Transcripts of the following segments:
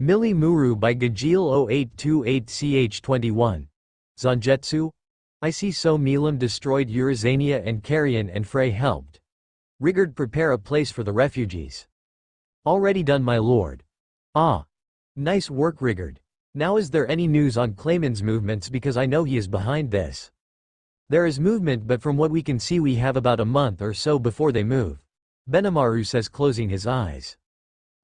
Millim by Gajeel0828 ch 21. Zan-jetsu? I see. So Millim destroyed Urizania and Carrion and Frey helped. Rigord prepare a place for the refugees. Already done, my lord. Ah. Nice work, Rigord. Now is there any news on Clayman's movements, because I know he is behind this. There is movement, but from what we can see we have about a month or so before they move. Benimaru says, closing his eyes.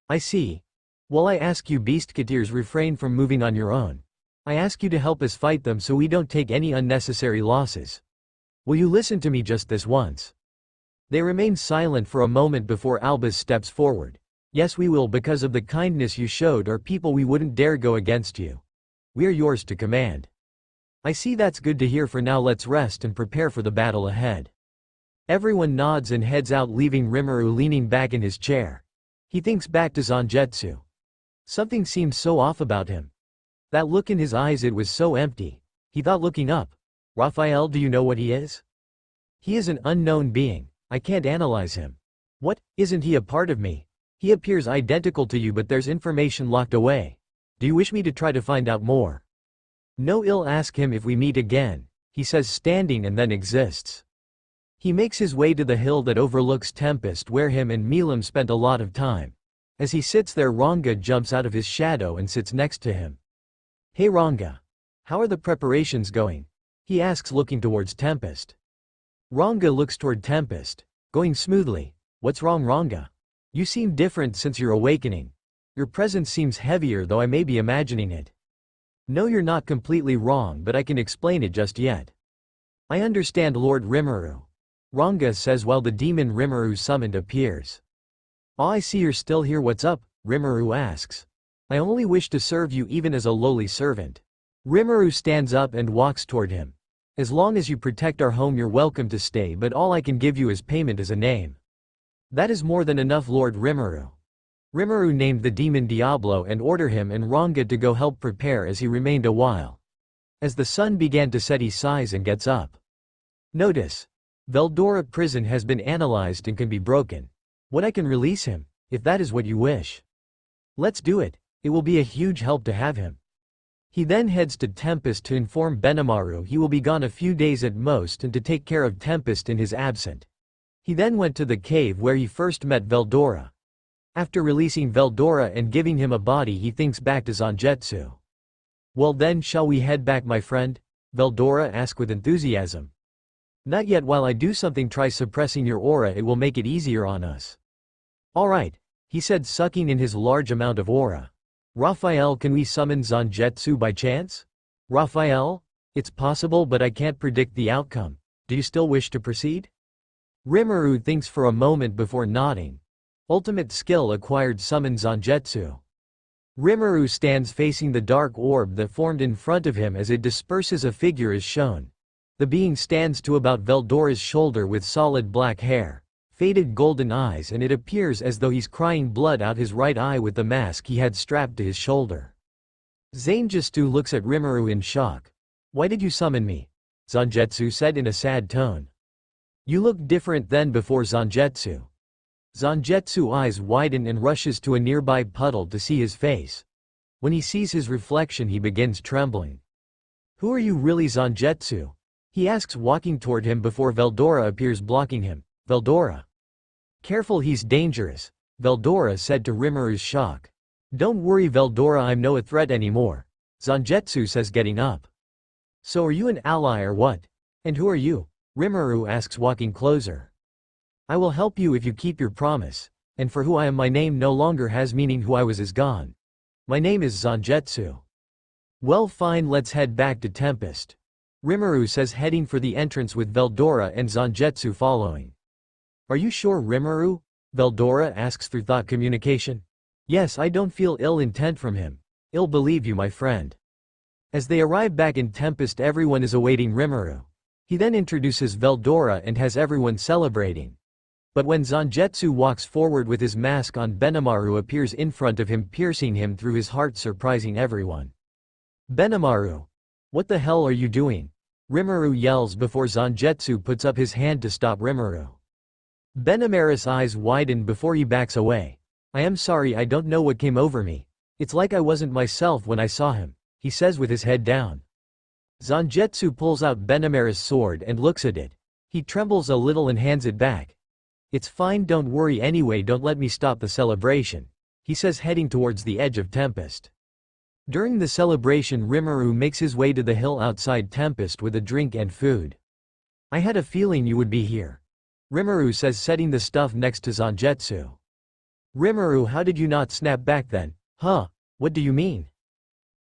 I see. Well, I ask you Beastketeers, refrain from moving on your own. I ask you to help us fight them so we don't take any unnecessary losses. Will you listen to me just this once? They remain silent for a moment before Albus steps forward. Yes, we will, because of the kindness you showed our people. We wouldn't dare go against you. We are yours to command. I see, that's good to hear. For now let's rest and prepare for the battle ahead. Everyone nods and heads out, leaving Rimuru leaning back in his chair. He thinks back to Zan-jetsu. Something seemed so off about him. That look in his eyes, it was so empty. He thought, looking up. Raphael, do you know what he is? He is an unknown being. I can't analyze him. What, isn't he a part of me? He appears identical to you, but there's information locked away. Do you wish me to try to find out more? No, I'll ask him if we meet again, he says, standing, and then exists. He makes his way to the hill that overlooks Tempest, where him and Millim spent a lot of time. As he sits there, Ranga jumps out of his shadow and sits next to him. Hey Ranga. How are the preparations going? He asks, looking towards Tempest. Ranga looks toward Tempest. Going smoothly. What's wrong, Ranga? You seem different since your awakening. Your presence seems heavier, though I may be imagining it. No, you're not completely wrong, but I can explain it just yet. I understand, Lord Rimuru. Ranga says while the demon Rimuru summoned appears. Oh, I see you're still here. What's up? Rimuru asks. I only wish to serve you, even as a lowly servant. Rimuru stands up and walks toward him. As long as you protect our home, you're welcome to stay, but all I can give you as payment is a name. That is more than enough, Lord Rimuru. Rimuru named the demon Diablo and ordered him and Ranga to go help prepare, as he remained a while. As the sun began to set, he sighs and gets up. Notice. Veldora prison has been analyzed and can be broken. What, I can release him, if that is what you wish. Let's do it. It will be a huge help to have him. He then heads to Tempest to inform Benimaru he will be gone a few days at most and to take care of Tempest in his absence. He then went to the cave where he first met Veldora. After releasing Veldora and giving him a body, he thinks back to Zan-jetsu. Well then, shall we head back, my friend? Veldora asks with enthusiasm. Not yet. While I do something, try suppressing your aura, it will make it easier on us. Alright, he said, sucking in his large amount of aura. Raphael, can we summon Zan-jetsu by chance? Raphael? It's possible, but I can't predict the outcome. Do you still wish to proceed? Rimuru thinks for a moment before nodding. Ultimate skill acquired, summon Zan-jetsu. Rimuru stands facing the dark orb that formed in front of him. As it disperses, a figure is shown. The being stands to about Veldora's shoulder with solid black hair, faded golden eyes, and it appears as though he's crying blood out his right eye with the mask he had strapped to his shoulder. Zan-jetsu looks at Rimuru in shock. Why did you summon me? Zan-jetsu said in a sad tone. You look different than before, Zan-jetsu. Zan-jetsu eyes widen and rushes to a nearby puddle to see his face. When he sees his reflection, he begins trembling. Who are you really, Zan-jetsu? He asks, walking toward him before Veldora appears, blocking him. Veldora. Careful, he's dangerous, Veldora said to Rimuru's shock. Don't worry, Veldora, I'm no threat anymore, Zan-jetsu says, getting up. So are you an ally or what? And who are you? Rimuru asks, walking closer. I will help you if you keep your promise, and for who I am, my name no longer has meaning. Who I was is gone. My name is Zan-jetsu. Well fine, let's head back to Tempest. Rimuru says, heading for the entrance with Veldora and Zan-jetsu following. Are you sure, Rimuru? Veldora asks through thought communication. Yes, I don't feel ill intent from him. I'll believe you, my friend. As they arrive back in Tempest, everyone is awaiting Rimuru. He then introduces Veldora and has everyone celebrating. But when Zan-jetsu walks forward with his mask on, Benimaru appears in front of him, piercing him through his heart, surprising everyone. Benimaru. What the hell are you doing? Rimuru yells before Zan-jetsu puts up his hand to stop Rimuru. Benimaru's eyes widen before he backs away. I am sorry, I don't know what came over me. It's like I wasn't myself when I saw him, he says with his head down. Zan-jetsu pulls out Benamara's sword and looks at it. He trembles a little and hands it back. It's fine, don't worry anyway, don't let me stop the celebration, he says, heading towards the edge of Tempest. During the celebration, Rimuru makes his way to the hill outside Tempest with a drink and food. I had a feeling you would be here, Rimuru says, setting the stuff next to Zan-jetsu. Rimuru, how did you not snap back then? Huh? What do you mean?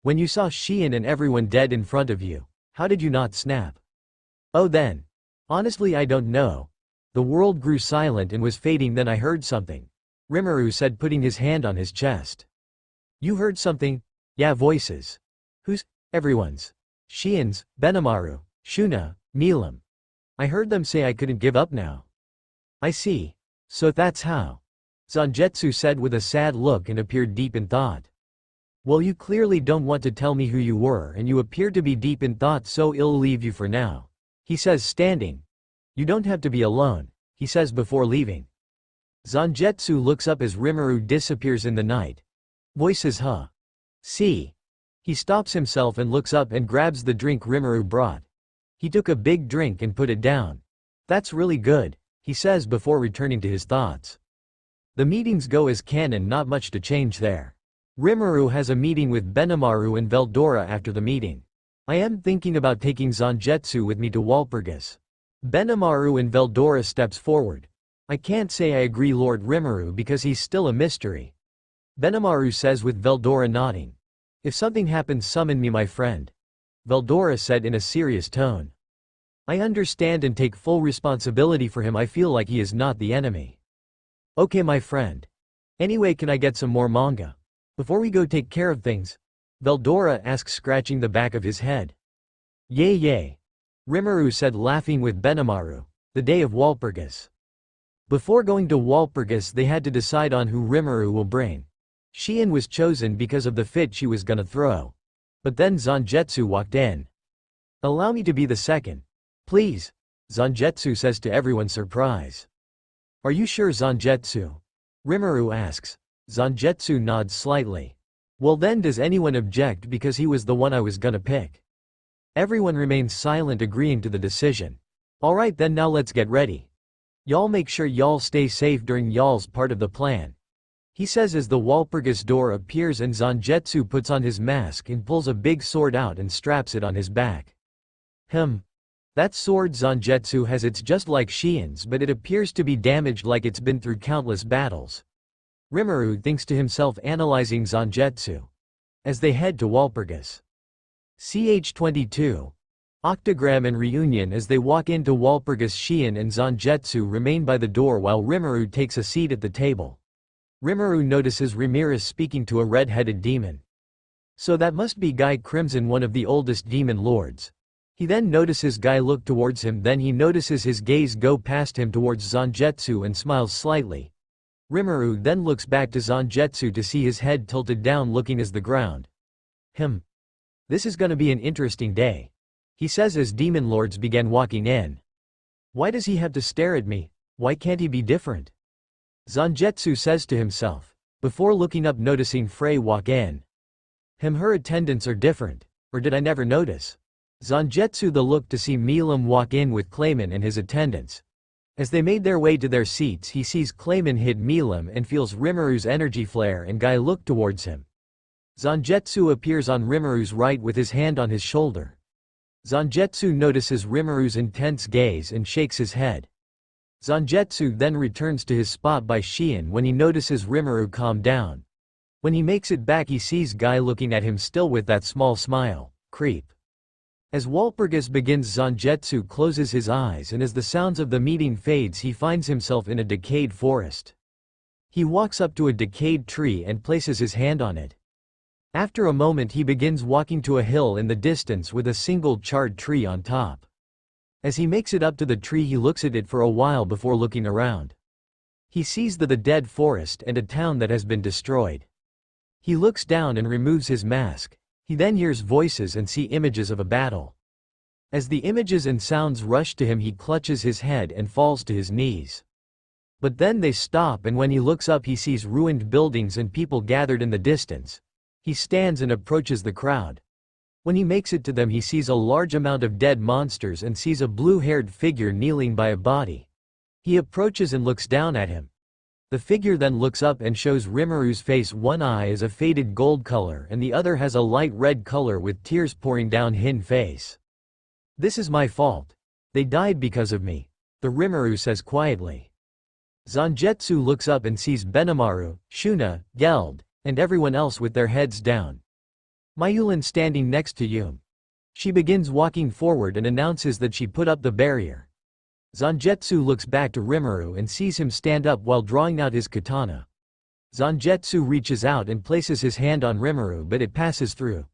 When you saw Shion and everyone dead in front of you, how did you not snap? Oh then. Honestly I don't know. The world grew silent and was fading, then I heard something, Rimuru said, putting his hand on his chest. You heard something? Yeah, voices. Whose? Everyone's. Shion's, Benamaru, Shuna, Millim. I heard them say I couldn't give up now. I see. So that's how. Zan-jetsu said with a sad look and appeared deep in thought. Well, you clearly don't want to tell me who you were, and you appear to be deep in thought, so I'll leave you for now, he says, standing. You don't have to be alone, he says before leaving. Zan-jetsu looks up as Rimuru disappears in the night. Voices, huh? See. He stops himself and looks up and grabs the drink Rimuru brought. He took a big drink and put it down. That's really good, he says before returning to his thoughts. The meetings go as canon, not much to change there. Rimuru has a meeting with Benamaru and Veldora after the meeting. I am thinking about taking Zan-jetsu with me to Walpurgis. Benamaru and Veldora steps forward. I can't say I agree, Lord Rimuru, because he's still a mystery. Benamaru says with Veldora nodding. If something happens, summon me, my friend, Veldora said in a serious tone. I understand and take full responsibility for him. I feel like he is not the enemy. Okay, my friend. Anyway, can I get some more manga before we go take care of things? Veldora asks, scratching the back of his head. Yay, Rimuru said, laughing with Benamaru. The day of Walpurgis. Before going to Walpurgis, they had to decide on who Rimuru will bring. Shion was chosen because of the fit she was gonna throw. But then Zan-jetsu walked in. Allow me to be the second, please, Zan-jetsu says to everyone's surprise. Are you sure, Zan-jetsu? Rimuru asks. Zan-jetsu nods slightly. Well then, does anyone object, because he was the one I was gonna pick? Everyone remains silent, agreeing to the decision. Alright then, now let's get ready. Y'all make sure y'all stay safe during y'all's part of the plan, he says as the Walpurgis door appears and Zan-jetsu puts on his mask and pulls a big sword out and straps it on his back. That sword Zan-jetsu has, it's just like Shion's, but it appears to be damaged like it's been through countless battles. Rimuru thinks to himself, analyzing Zan-jetsu. As they head to Walpurgis. Ch22. Octagram and reunion. As they walk into Walpurgis, Shion and Zan-jetsu remain by the door while Rimuru takes a seat at the table. Rimuru notices Ramirez speaking to a red-headed demon. So that must be Guy Crimson, one of the oldest demon lords. He then notices Guy look towards him, then he notices his gaze go past him towards Zan-jetsu and smiles slightly. Rimuru then looks back to Zan-jetsu to see his head tilted down, looking at the ground. This is gonna be an interesting day, he says as demon lords begin walking in. Why does he have to stare at me? Why can't he be different? Zan-jetsu says to himself, before looking up, noticing Frey walk in. Her attendants are different, or did I never notice? Zan-jetsu the look to see Millim walk in with Clayman and his attendants. As they made their way to their seats, he sees Clayman hit Millim and feels Rimuru's energy flare, and Guy look towards him. Zan-jetsu appears on Rimuru's right with his hand on his shoulder. Zan-jetsu notices Rimuru's intense gaze and shakes his head. Zan-jetsu then returns to his spot by Shion when he notices Rimuru calm down. When he makes it back, he sees Guy looking at him still with that small smile. Creep. As Walpurgis begins, Zan-jetsu closes his eyes, and as the sounds of the meeting fades, he finds himself in a decayed forest. He walks up to a decayed tree and places his hand on it. After a moment, he begins walking to a hill in the distance with a single charred tree on top. As he makes it up to the tree, he looks at it for a while before looking around. He sees the dead forest and a town that has been destroyed. He looks down and removes his mask. He then hears voices and see images of a battle. As the images and sounds rush to him, he clutches his head and falls to his knees. But then they stop, and when he looks up, he sees ruined buildings and people gathered in the distance. He stands and approaches the crowd. When he makes it to them, he sees a large amount of dead monsters and sees a blue-haired figure kneeling by a body. He approaches and looks down at him. The figure then looks up and shows Rimuru's face. One eye is a faded gold color and the other has a light red color with tears pouring down his face. "This is my fault. They died because of me," the Rimuru says quietly. Zan-jetsu looks up and sees Benimaru, Shuna, Geld, and everyone else with their heads down. Millim standing next to Yum. She begins walking forward and announces that she put up the barrier. Zan-jetsu looks back to Rimuru and sees him stand up while drawing out his katana. Zan-jetsu reaches out and places his hand on Rimuru, but it passes through.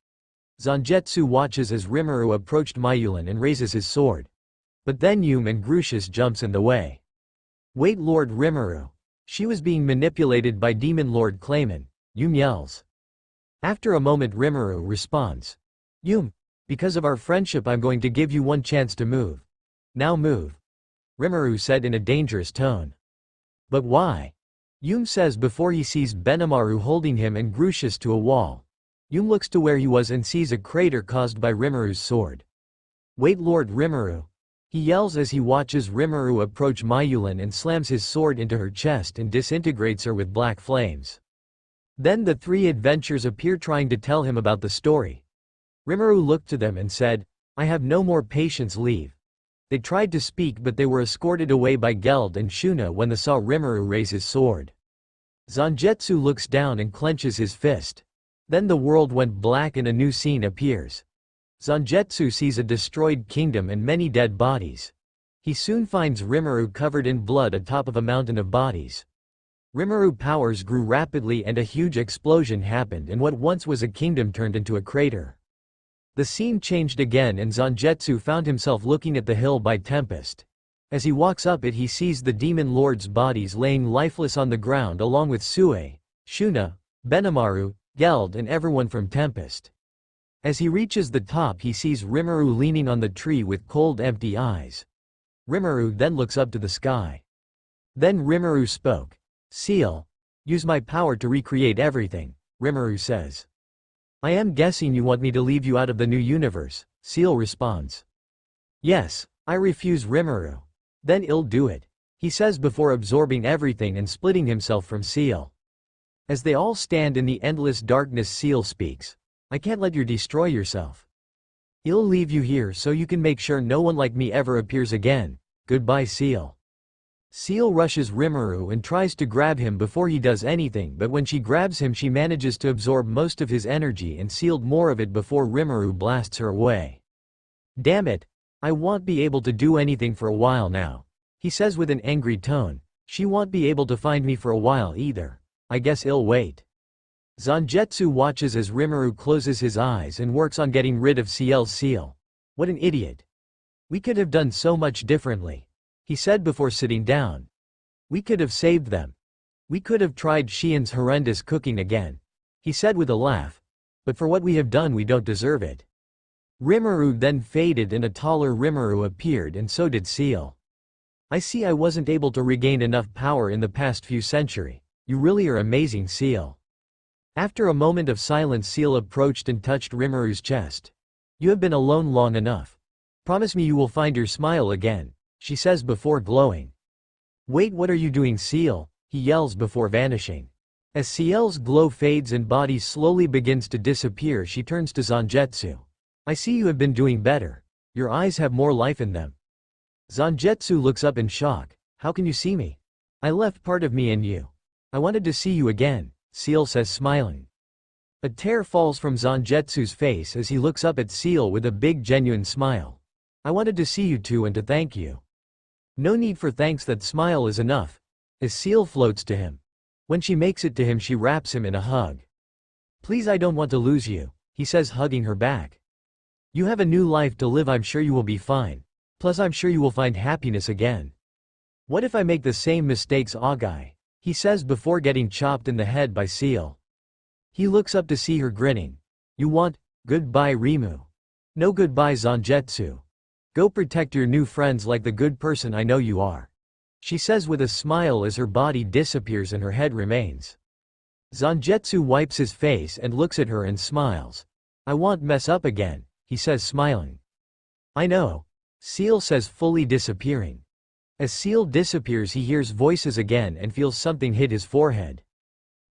Zan-jetsu watches as Rimuru approached Millim and raises his sword. But then Yum and Grucius jumps in the way. "Wait, Lord Rimuru. She was being manipulated by Demon Lord Clayman," Yum yells. After a moment Rimuru responds. "Yum, because of our friendship I'm going to give you one chance to move. Now move," Rimuru said in a dangerous tone. "But why?" Yum says before he sees Benimaru holding him and Grucius to a wall. Yum looks to where he was and sees a crater caused by Rimuru's sword. "Wait, Lord Rimuru," he yells as he watches Rimuru approach Millim and slams his sword into her chest and disintegrates her with black flames. Then the three adventurers appear trying to tell him about the story. Rimuru looked to them and said, "I have no more patience, leave." They tried to speak but they were escorted away by Geld and Shuna when they saw Rimuru raise his sword. Zan-jetsu looks down and clenches his fist. Then the world went black and a new scene appears. Zan-jetsu sees a destroyed kingdom and many dead bodies. He soon finds Rimuru covered in blood atop of a mountain of bodies. Rimuru powers grew rapidly and a huge explosion happened and what once was a kingdom turned into a crater. The scene changed again and Zan-jetsu found himself looking at the hill by Tempest. As he walks up it he sees the demon lord's bodies laying lifeless on the ground along with Sue, Shuna, Benimaru, Geld and everyone from Tempest. As he reaches the top he sees Rimuru leaning on the tree with cold empty eyes. Rimuru then looks up to the sky. Then Rimuru spoke. "Seal. Use my power to recreate everything," Rimuru says. "I am guessing you want me to leave you out of the new universe," Seal responds. "Yes, I refuse, Rimuru." "Then I'll do it," he says before absorbing everything and splitting himself from Seal. As they all stand in the endless darkness Seal speaks. "I can't let you destroy yourself. I'll leave you here so you can make sure no one like me ever appears again. Goodbye, Seal." Seal rushes Rimuru and tries to grab him before he does anything, but when she grabs him she manages to absorb most of his energy and sealed more of it before Rimuru blasts her away. "Damn it. I won't be able to do anything for a while now," he says with an angry tone. "She won't be able to find me for a while either. I guess I'll wait." Zan-jetsu watches as Rimuru closes his eyes and works on getting rid of Ciel's seal. "What an idiot. We could have done so much differently," he said before sitting down. "We could have saved them. We could have tried Xian's horrendous cooking again," he said with a laugh. "But for what we have done we don't deserve it." Rimuru then faded and a taller Rimuru appeared and so did Ciel. "I see I wasn't able to regain enough power in the past few centuries. You really are amazing, Ciel." After a moment of silence Ciel approached and touched Rimuru's chest. "You have been alone long enough. Promise me you will find your smile again," she says before glowing. "Wait, what are you doing, Ciel?" he yells before vanishing. As Ciel's glow fades and body slowly begins to disappear she turns to Zan-jetsu. "I see you have been doing better. Your eyes have more life in them." Zan-jetsu looks up in shock. "How can you see me? I left part of me in you. I wanted to see you again," Ciel says smiling. A tear falls from Zan-jetsu's face as he looks up at Ciel with a big genuine smile. "I wanted to see you too and to thank you." "No need for thanks, that smile is enough," as Ciel floats to him. When she makes it to him she wraps him in a hug. "Please, I don't want to lose you," he says hugging her back. "You have a new life to live, I'm sure you will be fine. Plus I'm sure you will find happiness again." "What if I make the same mistakes, Agai?" he says before getting chopped in the head by Ciel. He looks up to see her grinning. "You want goodbye, Rimu?" "No goodbye, Zan-jetsu. Go protect your new friends like the good person I know you are," she says with a smile as her body disappears and her head remains. Zan-jetsu wipes his face and looks at her and smiles. I won't mess up again, he says smiling. I know. Seal says, fully disappearing. As Seal disappears, he hears voices again and feels something hit his forehead.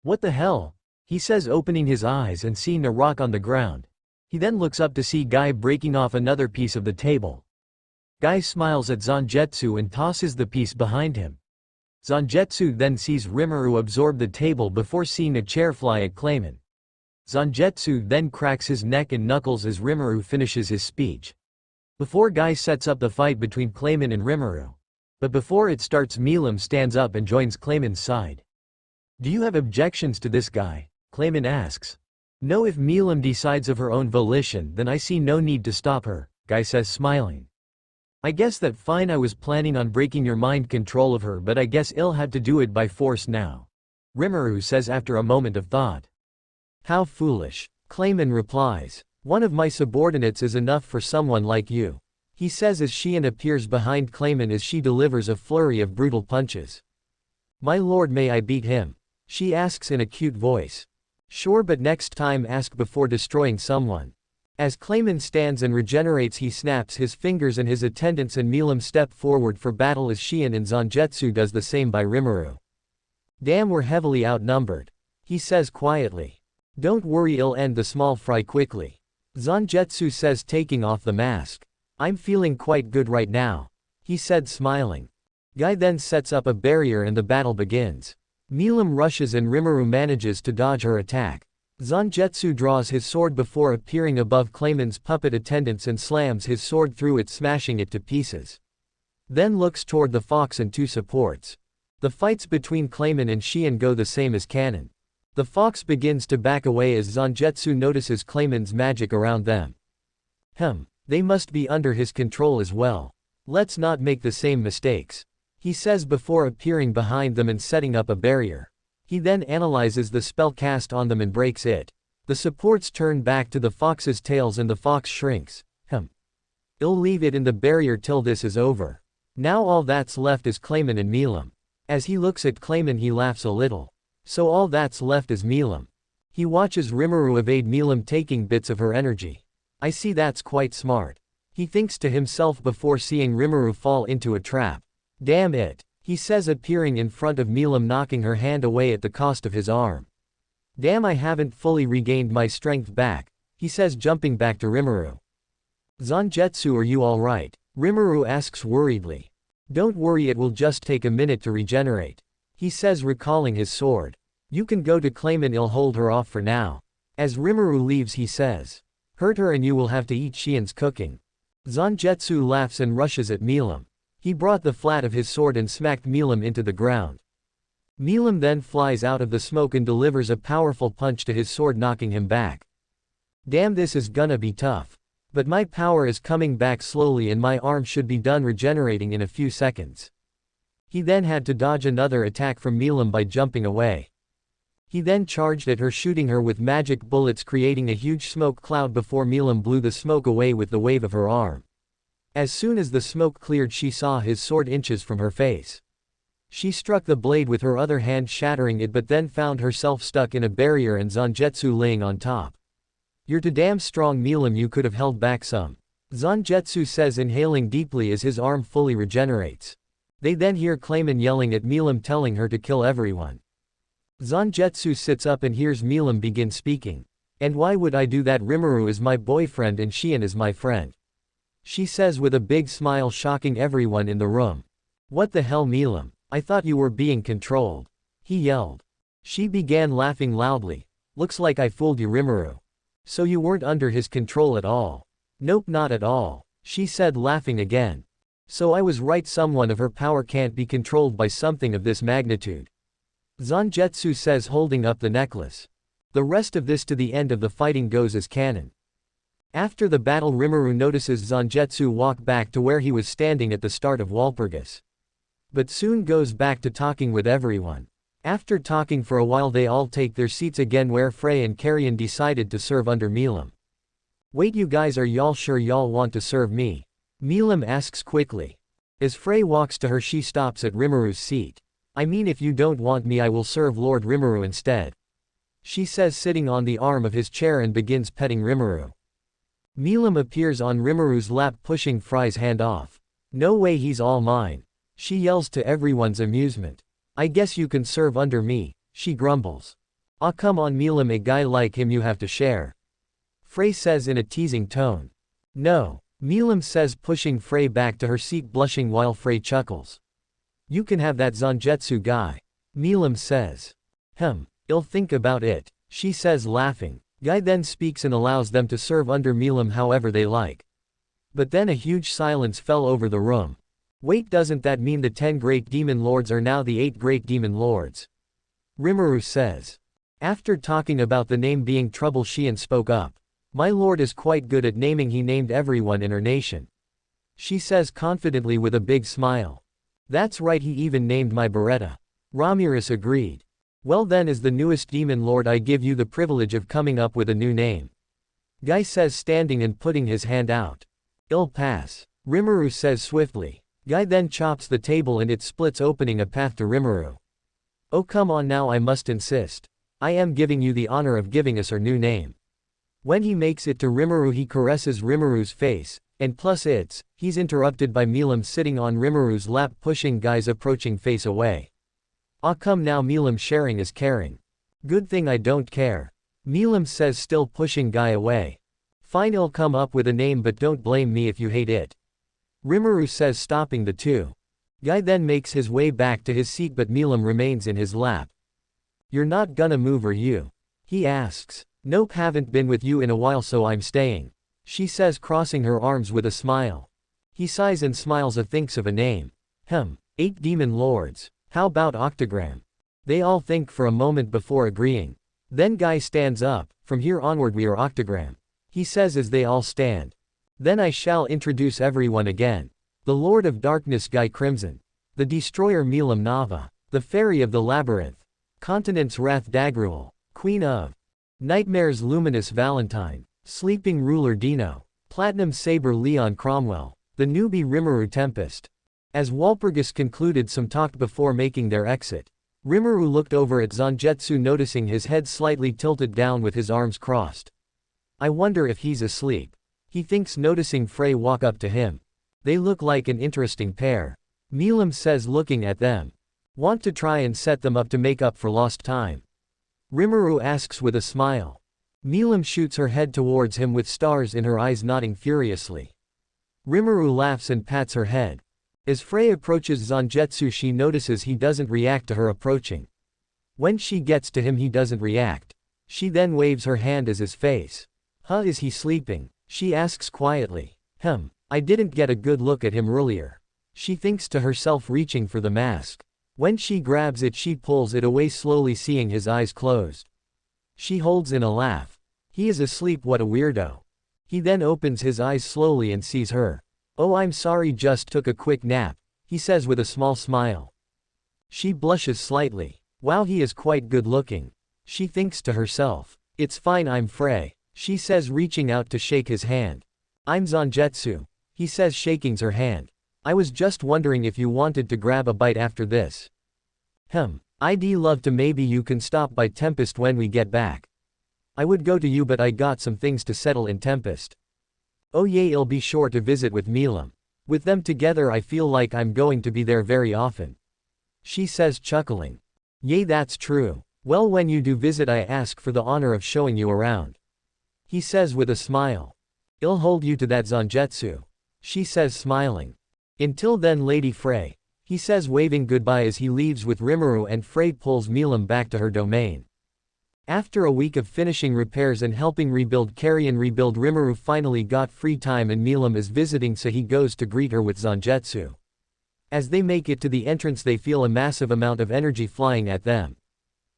What the hell? He says, opening his eyes and seeing a rock on the ground. He then looks up to see Guy breaking off another piece of the table. Guy smiles at Zan-jetsu and tosses the piece behind him. Zan-jetsu then sees Rimuru absorb the table before seeing a chair fly at Clayman. Zan-jetsu then cracks his neck and knuckles as Rimuru finishes his speech. Before Guy sets up the fight between Clayman and Rimuru. But before it starts, Millim stands up and joins Clayman's side. Do you have objections to this guy? Clayman asks. No, if Millim decides of her own volition, then I see no need to stop her, Guy says smiling. I guess that fine. I was planning on breaking your mind control of her, but I guess I'll have to do it by force now. Rimuru says after a moment of thought. How foolish, Clayman replies. One of my subordinates is enough for someone like you, he says as Shion appears behind Clayman as she delivers a flurry of brutal punches. My lord, may I beat him? She asks in a cute voice. Sure, but next time ask before destroying someone. As Clayman stands and regenerates, he snaps his fingers and his attendants and Millim step forward for battle as Shion and Zan-jetsu does the same by Rimuru. Damn, we're heavily outnumbered, he says quietly. Don't worry, I'll end the small fry quickly. Zan-jetsu says, taking off the mask. I'm feeling quite good right now, he said smiling. Guy then sets up a barrier and the battle begins. Millim rushes and Rimuru manages to dodge her attack. Zan-jetsu draws his sword before appearing above Clayman's puppet attendants and slams his sword through it, smashing it to pieces. Then looks toward the fox and two supports. The fights between Clayman and Shion go the same as canon. The fox begins to back away as Zan-jetsu notices Clayman's magic around them. They must be under his control as well. Let's not make the same mistakes, he says before appearing behind them and setting up a barrier. He then analyzes the spell cast on them and breaks it. The supports turn back to the fox's tails and the fox shrinks. I'll leave it in the barrier till this is over. Now all that's left is Clayman and Millim. As he looks at Clayman, he laughs a little. So all that's left is Millim. He watches Rimuru evade Millim, taking bits of her energy. I see, that's quite smart, he thinks to himself before seeing Rimuru fall into a trap. Damn it, he says appearing in front of Millim, knocking her hand away at the cost of his arm. Damn, I haven't fully regained my strength back, he says jumping back to Rimuru. Zan-jetsu, are you alright? Rimuru asks worriedly. Don't worry, it will just take a minute to regenerate, he says recalling his sword. You can go to Clayman, I'll hold her off for now. As Rimuru leaves, he says. Hurt her and you will have to eat Shion's cooking. Zan-jetsu laughs and rushes at Millim. He brought the flat of his sword and smacked Millim into the ground. Millim then flies out of the smoke and delivers a powerful punch to his sword, knocking him back. Damn, this is gonna be tough. But my power is coming back slowly and my arm should be done regenerating in a few seconds. He then had to dodge another attack from Millim by jumping away. He then charged at her, shooting her with magic bullets, creating a huge smoke cloud before Millim blew the smoke away with the wave of her arm. As soon as the smoke cleared, she saw his sword inches from her face. She struck the blade with her other hand, shattering it, but then found herself stuck in a barrier and Zan-jetsu laying on top. You're too damn strong, Millim, you could have held back some, Zan-jetsu says, inhaling deeply as his arm fully regenerates. They then hear Clayman yelling at Millim, telling her to kill everyone. Zan-jetsu sits up and hears Millim begin speaking. And why would I do that? Rimuru is my boyfriend and Shion is my friend, she says with a big smile, shocking everyone in the room. What the hell, Millim? I thought you were being controlled, he yelled. She began laughing loudly. Looks like I fooled you, Rimuru. So you weren't under his control at all? Nope, not at all, she said, laughing again. So I was right, someone of her power can't be controlled by something of this magnitude, Zan-jetsu says, holding up the necklace. The rest of this to the end of the fighting goes as canon. After the battle, Rimuru notices Zan-jetsu walk back to where he was standing at the start of Walpurgis. But soon goes back to talking with everyone. After talking for a while, they all take their seats again where Frey and Carrion decided to serve under Millim. Wait, you guys, are y'all sure y'all want to serve me? Millim asks quickly. As Frey walks to her, she stops at Rimuru's seat. I mean, if you don't want me, I will serve Lord Rimuru instead. she says, sitting on the arm of his chair and begins petting Rimuru. Millim appears on Rimuru's lap, pushing Frey's hand off. No way, he's all mine. She yells to everyone's amusement. I guess you can serve under me, she grumbles. Aw, come on Millim, a guy like him you have to share. Frey says in a teasing tone. No, Millim says, pushing Frey back to her seat, blushing while Frey chuckles. You can have that Zan-jetsu guy. Millim says. I'll think about it, she says, laughing. Guy then speaks and allows them to serve under Millim however they like. But then a huge silence fell over the room. Wait, doesn't that mean the 10 great demon lords are now the 8 great demon lords? Rimuru says. After talking about the name being trouble, Xian spoke up. My lord is quite good at naming, he named everyone in her nation. She says confidently with a big smile. That's right, he even named my Beretta. Ramirez agreed. Well then, as the newest demon lord, I give you the privilege of coming up with a new name. Guy says, standing and putting his hand out. I'll pass. Rimuru says swiftly. Guy then chops the table and it splits, opening a path to Rimuru. Oh come on now, I must insist. I am giving you the honor of giving us our new name. When he makes it to Rimuru, he caresses Rimuru's face, and he's interrupted by Millim sitting on Rimuru's lap, pushing Guy's approaching face away. Aw, come now Millim, sharing is caring. Good thing I don't care. Millim says, still pushing Guy away. Fine, I'll come up with a name, but don't blame me if you hate it. Rimuru says, stopping the two. Guy then makes his way back to his seat, but Millim remains in his lap. You're not gonna move, are you? He asks. Nope, haven't been with you in a while, so I'm staying. She says, crossing her arms with a smile. He sighs and smiles, thinks of a name. 8 demon lords. How about Octagram? They all think for a moment before agreeing. Then Guy stands up. From here onward we are Octagram. He says as they all stand. Then I shall introduce everyone again. The Lord of Darkness Guy Crimson. The Destroyer Millim Nava. The Fairy of the Labyrinth. Continent's Wrath Dagruel. Queen of Nightmares Luminous Valentine. Sleeping Ruler Dino. Platinum Saber Leon Cromwell. The newbie Rimuru Tempest. As Walpurgis concluded, some talked before making their exit. Rimuru looked over at Zan-jetsu, noticing his head slightly tilted down with his arms crossed. I wonder if he's asleep. He thinks, noticing Frey walk up to him. They look like an interesting pair. Millim says, looking at them. Want to try and set them up to make up for lost time? Rimuru asks with a smile. Millim shoots her head towards him with stars in her eyes, nodding furiously. Rimuru laughs and pats her head. As Frey approaches Zan-jetsu, she notices he doesn't react to her approaching. When she gets to him, he doesn't react. She then waves her hand as his face. Is he sleeping? She asks quietly. I didn't get a good look at him earlier. She thinks to herself, reaching for the mask. When she grabs it, she pulls it away slowly, seeing his eyes closed. She holds in a laugh. He is asleep, what a weirdo. He then opens his eyes slowly and sees her. Oh, I'm sorry, just took a quick nap, he says with a small smile. She blushes slightly. Wow, he is quite good looking. She thinks to herself. It's fine, I'm Frey, she says, reaching out to shake his hand. I'm Zan-jetsu, he says, shaking her hand. I was just wondering if you wanted to grab a bite after this. I'd love to. Maybe you can stop by Tempest when we get back. I would go to you, but I got some things to settle in Tempest. Oh yeah, I'll be sure to visit with Millim. With them together I feel like I'm going to be there very often. She says, chuckling. Yay, that's true. Well, when you do visit, I ask for the honor of showing you around. He says with a smile. I'll hold you to that, Zan-jetsu. She says, smiling. Until then, Lady Frey, he says, waving goodbye as he leaves with Rimuru, and Frey pulls Millim back to her domain. After a week of finishing repairs and helping Carrion rebuild, Rimuru finally got free time and Millim is visiting, so he goes to greet her with Zan-jetsu. As they make it to the entrance, they feel a massive amount of energy flying at them.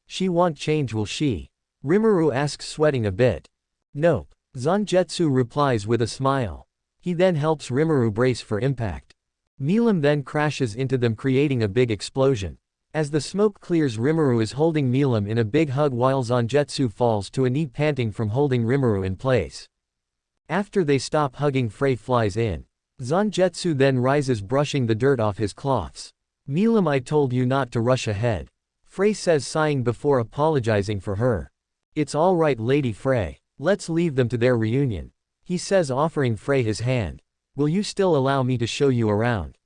She want change, will she? Rimuru asks, sweating a bit. Nope. Zan-jetsu replies with a smile. He then helps Rimuru brace for impact. Millim then crashes into them, creating a big explosion. As the smoke clears, Rimuru is holding Millim in a big hug while Zan-jetsu falls to a knee, panting from holding Rimuru in place. After they stop hugging, Frey flies in. Zan-jetsu then rises, brushing the dirt off his cloths. Millim, I told you not to rush ahead. Frey says, sighing before apologizing for her. It's all right, Lady Frey. Let's leave them to their reunion, he says, offering Frey his hand. Will you still allow me to show you around?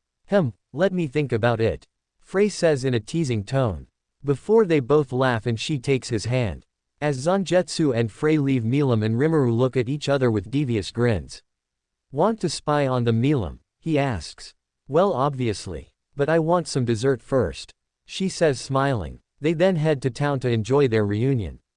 Let me think about it, Frey says in a teasing tone. Before they both laugh and she takes his hand. As Zan-jetsu and Frey leave, Millim and Rimuru look at each other with devious grins. Want to spy on them, Millim? He asks. Well, obviously. But I want some dessert first, she says, smiling. They then head to town to enjoy their reunion.